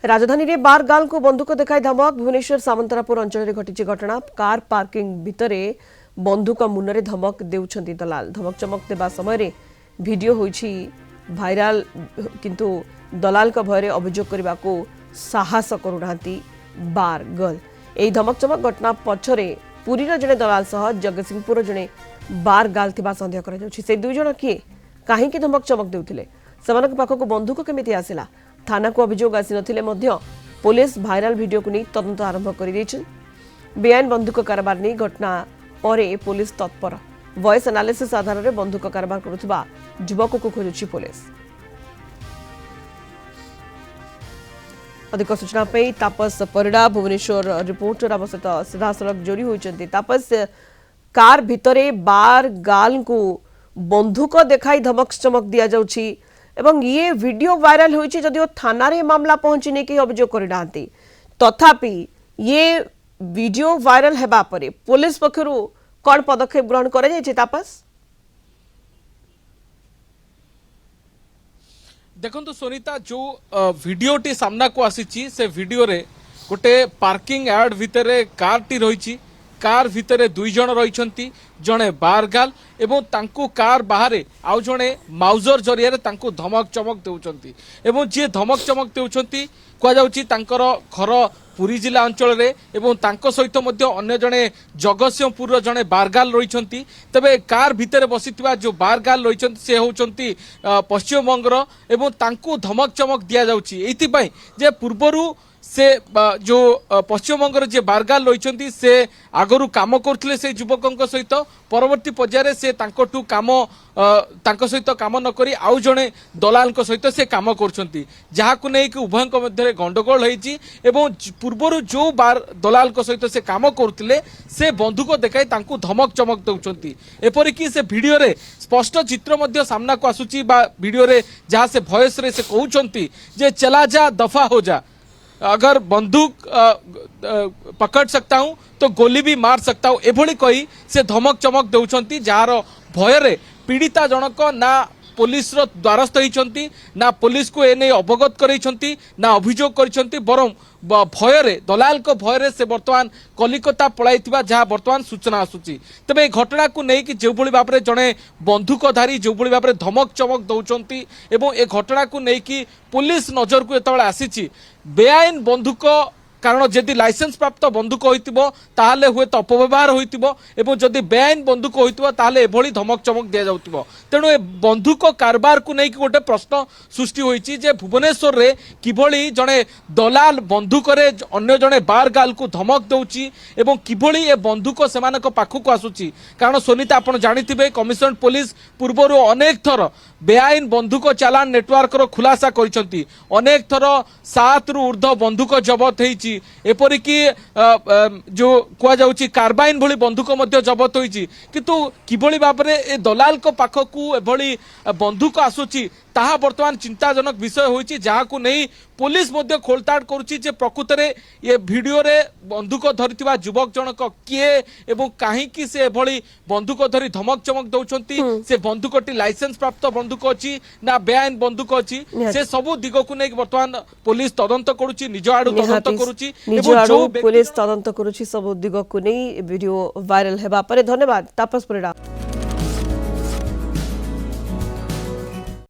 राजधानी रे बार गाल को बंदूक देखाई धमक भुवनेश्वर सामंतरापुर अंचल में घटी घटना कार पार्किंग भितर बंदूक मुनरे धमक देउछंती दलाल धमक चमक देवा समय वीडियो होईछि भाइराल किंतु दलाल का भय अभियोग करने को साहस करूनांती बार गर्ल एही धमक चमक घटना पछरे पुरी जड़े दलाल सह जगतसिंहपुर जड़े बार गाल थिबा संदेह करा जाउछि से दुई जण किए काहे की धमक चमक देउथिले सेमानक पाखक बंदूक केमिति आसिला थाना को अभियोग आसी नथिले मध्य पुलिस भाइराल वीडियो को नहीं तदंत आरंभ कर बेआईन बंदूक कारोबार नहीं घटना पर पुलिस तत्पर वॉइस एनालिसिस आधार में बंदूक कारोबार करुवा युवक को खोजुची पुलिस। अधिक सूचना पे तापस परिड़ा भुवनेश्वर रिपोर्टर आम सहित सीधासलख जोड़ी होती। तापस कार भितरे बार गाल को बंदूक देखाई धमक चमक दि जाउछि एवं ये वीडियो वायरल होइछि जदिओ थाना रे मामला पहुंचने के अभियोग करिनांती तथापि ये वीडियो वायरल हेबा परे पुलिस पक्षरु कोन पदक्षेप ग्रहण करे जायछि। तापस देखो सोनीता जो वीडियो टी सामना को आसी से वीडियो रे गोटे पार्किंग यार्ड भितर कार टी रही कार भितर दुई जण रही जड़े बारगाल एवं तांको कार बाहर आउ जड़े माउजर जरिया तांको धमक चमक देउछंती एवं जे धमक चमक देउछंती कहुच्छी घर पुरी जिला अंचल रे एवं तांको सहित मध्य अन्य जड़े जगतसिंहपुर जड़े बारगाल रही तेबे कार भितर बसीथिबा जो बारगाल रही से होउछंती पश्चिम बंगर एवं तांको धमक चमक दिया जाउछि एथिपाई जे पूर्वरु से जो पश्चिम बंगर जे बारगाल रही से आगरू काम करथिले से युवकों सहित परवर्ती पर्यायर से तांकोटू काम तांको सहित काम न करी आउ जणे दलाल को सहित से काम करछंती जहाकु नै कि उभयक मध्य गंडगोल होईची एवं पूर्वरु जो बार दलाल को सहित से काम करथिले से बंदूक देखाई तांको धमक चमक दउछंती एपरि कि से वीडियो रे स्पष्ट चित्र मध्य सामना को आसुची बा वीडियो रे जहां से वॉइस रे से कहउछंती जे चला जा दफा हो जा अगर बंदूक पकड़ सकता हूं तो गोली भी मार सकता हूं एभली कही से धमक चमक दउछंती जार भय पीड़िता जनक ना पुलिस रो द्वारस्थ होइछंती ना पुलिस को एने अवगत करैछंती ना अभियोग करैछंती बरम भय दलाल को भय से बर्तमान कलिकता पलाइथिबा जहाँ बर्तमान सूचना आसुची तबे घटना को नहीं कि जो भाव में जड़े बंदूकधारी जो भाव में धमक चमक दौरान एवं ए घटना को नहीं कि पुलिस नजर को जो आसी बेआईन बंदूक कारण जदि लाइसेंस प्राप्त बंदूक होइतिबो ताहाले हुए तो अपव्यवहार होइतिबो एवं जदि बेआईन बंदूक होइतिबो ताहाले एभली धमक चमक दिया जाउतिबो तेणु ए बंदूक कारबार को नहीं कि गोटे प्रश्न सृष्टि होइछि जे भुवनेश्वर रे किभली जणे दलाल बंदूक रे अन्य जणे बारगाल को धमक दउछि एवं किभली ए बंदूक सेमानक पाखु को आसुछि कारण सोनीता आपण जानिथिबे कमिशनरेट पुलिस पूर्वरु अनेक थर बेआईन बंदूक चालान नेटवर्क रो खुलासा करिसंती अनेक थर 7 रु ऊर्ध्व बंदूक जबत हेछि एपरिक जो कहुच्छी कार्बाइन भली बंदूक जबत होती किंतु किभली भाव में ए दलाल पाखक एभली बंदूक आसूची ताहा बर्तमान चिंताजनक विषय होइछि जहाकु नहीं पुलिस मध्य खोलताड़ करुछि जे प्रकृत रे ये वीडियो रे बंदूक धरिथिबा युवक जनक किए एवं काहे कि से एभली बंदूक धरि धमक चमक दउछंती से बंदूकटी लाइसेंस प्राप्त बंदूक अछि ना बेआईन बंदूक अछि से सबु दिग को नहीं बर्तमान पुलिस तदंत करुछि निज आडु तदंत करुछि एवं जो पुलिस तदंत करुछि सब दिग को नहीं वीडियो वायरल हेबा परे। धन्यवाद तापस परिड़ा।